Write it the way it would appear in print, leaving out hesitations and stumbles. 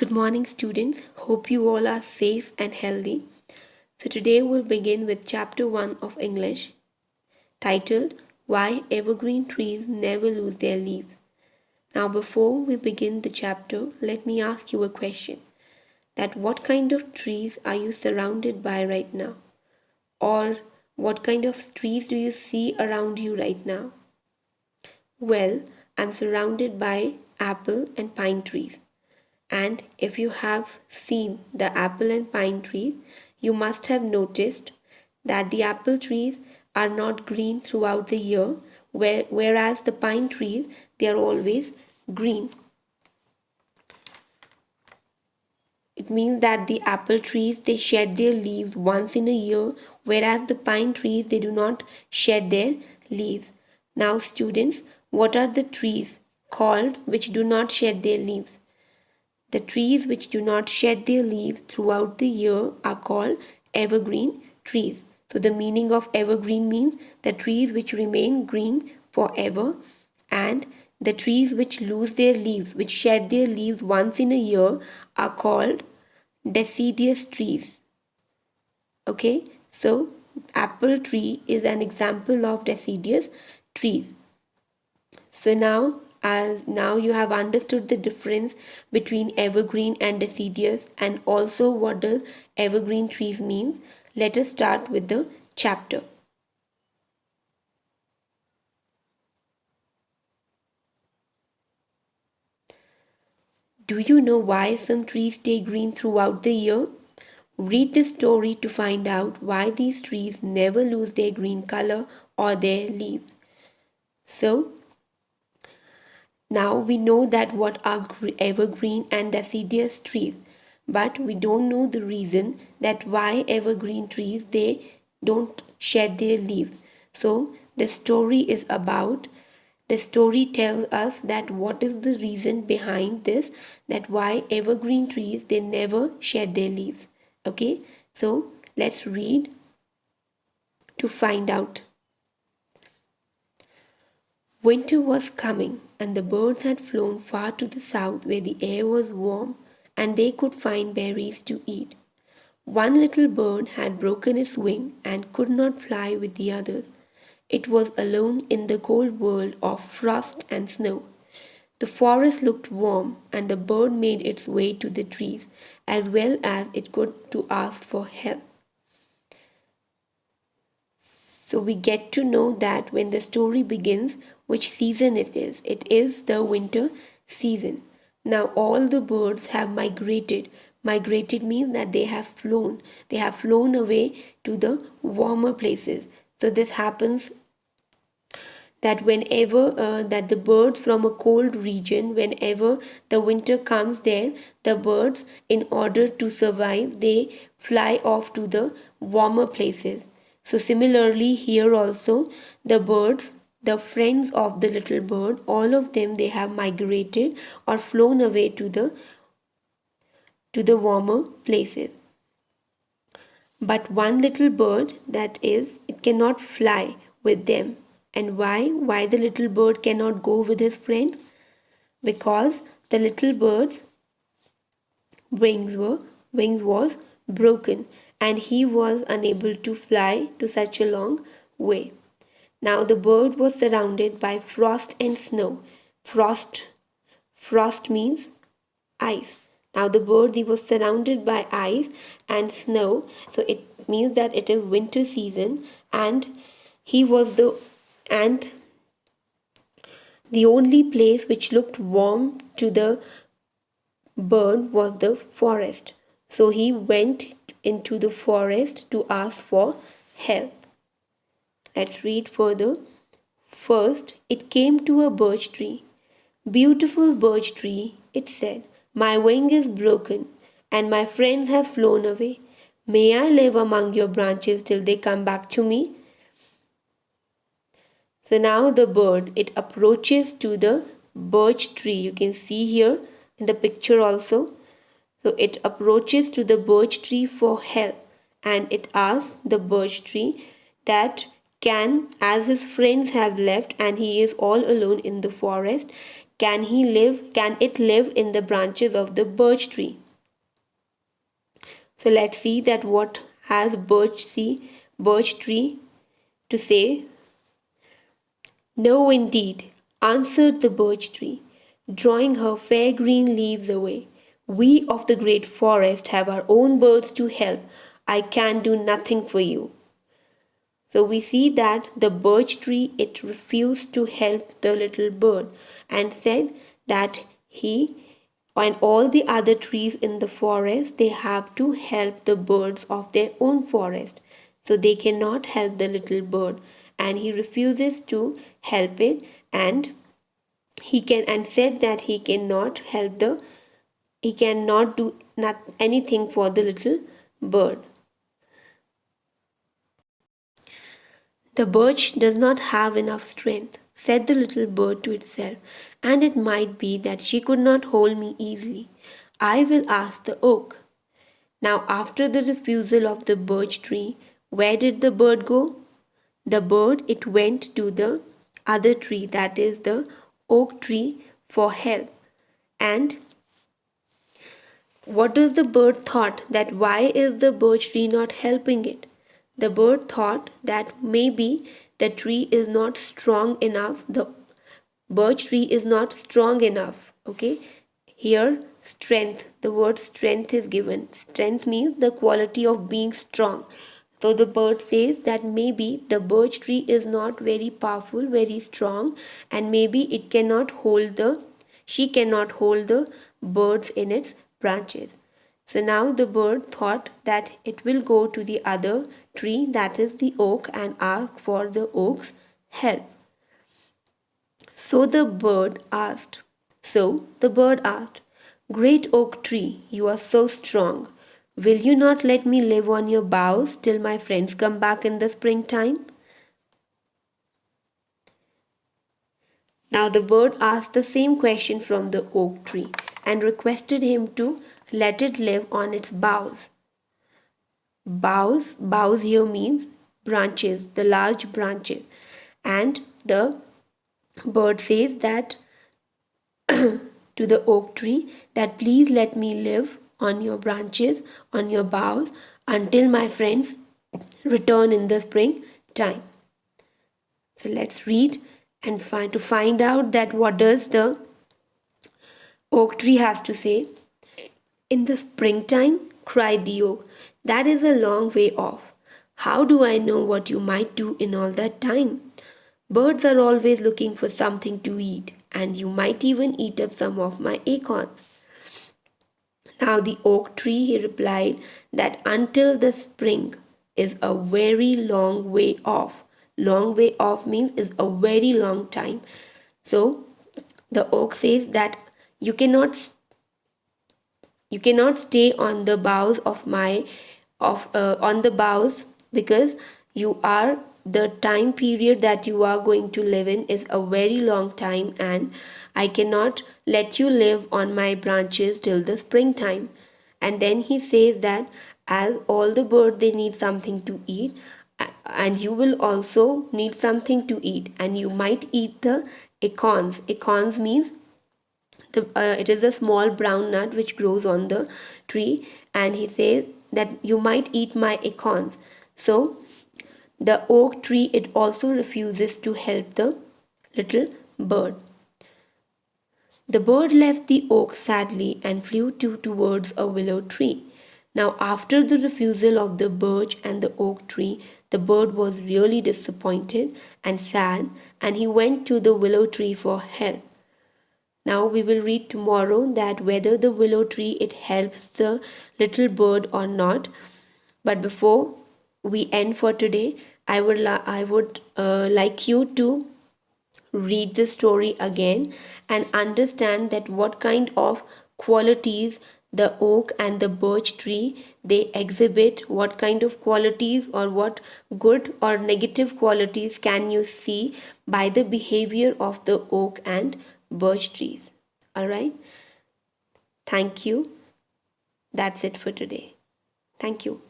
Good morning, students. Hope you all are safe and healthy. So, today we'll begin with Chapter 1 of English, titled Why Evergreen Trees Never Lose Their Leaves. Now, before we begin the chapter, let me ask you a question: that what kind of trees are you surrounded by right now? Or what kind of trees do you see around you right now? Well, I'm surrounded by apple and pine trees. And if you have seen the apple and pine trees, you must have noticed that the apple trees are not green throughout the year, whereas the pine trees, they are always green. It means that the apple trees, they shed their leaves once in a year, whereas the pine trees, they do not shed their leaves. Now, students, what are the trees called which do not shed their leaves? The trees which do not shed their leaves throughout the year are called evergreen trees. So, the meaning of evergreen means the trees which remain green forever, and the trees which lose their leaves, which shed their leaves once in a year, are called deciduous trees. Okay, so apple tree is an example of deciduous trees. So now you have understood the difference between evergreen and deciduous, and also what does evergreen trees mean. Let us start with the chapter. Do you know why some trees stay green throughout the year? Read the story to find out why these trees never lose their green color or their leaves. So, now we know that what are evergreen and deciduous trees, but we don't know the reason that why evergreen trees they don't shed their leaves. So the story tells us that what is the reason behind this, that why evergreen trees they never shed their leaves. Okay, so let's read to find out. Winter was coming, and the birds had flown far to the south where the air was warm and they could find berries to eat. One little bird had broken its wing and could not fly with the others. It was alone in the cold world of frost and snow. The forest looked warm, and the bird made its way to the trees as well as it could to ask for help. So we get to know that when the story begins, which season it is. It is the winter season. Now all the birds have migrated. Migrated means that they have flown. They have flown away to the warmer places. So this happens that whenever that the birds from a cold region, whenever the winter comes there, the birds, in order to survive, they fly off to the warmer places. So similarly here also, the birds, the friends of the little bird, all of them, they have migrated or flown away to the warmer places. But one little bird, that is, it cannot fly with them. And why? Why the little bird cannot go with his friends? Because the little bird's wings was broken, and he was unable to fly to such a long way. Now the bird was surrounded by frost and snow. Frost means ice. Now the bird, he was surrounded by ice and snow, so it means that it is winter season, and he was the only place which looked warm to the bird was the forest. So he went into the forest to ask for help. Let's read further. First, it came to a birch tree. Beautiful birch tree, it said, my wing is broken and my friends have flown away. May I live among your branches till they come back to me? So now the bird, it approaches to the birch tree. You can see here in the picture also. So it approaches to the birch tree for help, and it asks the birch tree that as his friends have left and he is all alone in the forest, Can it live in the branches of the birch tree? So let's see that what has birch tree to say. No, indeed, answered the birch tree, drawing her fair green leaves away. We of the great forest have our own birds to help. I can do nothing for you. So we see that the birch tree, it refused to help the little bird and said that he and all the other trees in the forest, they have to help the birds of their own forest. So they cannot help the little bird, and he refuses to help it, and said that he cannot do anything for the little bird. The birch does not have enough strength, said the little bird to itself, and it might be that she could not hold me easily. I will ask the oak. Now, after the refusal of the birch tree, where did the bird go? The bird, it went to the other tree, that is the oak tree, for help. And what does the bird thought that why is the birch tree not helping it? The bird thought that maybe the tree is not strong enough, the birch tree is not strong enough. Okay, here strength, the word strength is given. Strength means the quality of being strong. So the bird says that maybe the birch tree is not very powerful, very strong, and maybe it cannot hold the she cannot hold the birds in its branches. So now the bird thought that it will go to the other tree, that is the oak, and ask for the oak's help. So the bird asked, Great oak tree, you are so strong. Will you not let me live on your boughs till my friends come back in the springtime? Now the bird asked the same question from the oak tree and requested him to let it live on its boughs. Boughs here means branches, the large branches. And the bird says that to the oak tree that please let me live on your branches, on your boughs until my friends return in the spring time. So let's read and find out that what does the oak tree has to say. In the springtime, cried the oak, that is a long way off. How do I know what you might do in all that time? Birds are always looking for something to eat, and you might even eat up some of my acorns. Now the oak tree, he replied, that until the spring is a very long way off. Long way off means is a very long time. So the oak says that you cannot stay on the boughs of my of on the boughs because you are the time period that you are going to live in is a very long time, and I cannot let you live on my branches till the springtime. And then he says that as all the birds they need something to eat, and you will also need something to eat, and you might eat the acorns. Acorns means it is a small brown nut which grows on the tree, and he says that you might eat my acorns. So the oak tree, it also refuses to help the little bird. The bird left the oak sadly and flew towards a willow tree. Now, after the refusal of the birch and the oak tree, the bird was really disappointed and sad, and he went to the willow tree for help. Now we will read tomorrow that whether the willow tree it helps the little bird or not. But before we end for today, I would like you to read the story again and understand that what kind of qualities the oak and the birch tree they exhibit, what kind of qualities or what good or negative qualities can you see by the behavior of the oak and birch trees. All right, thank you. That's it for today. Thank you.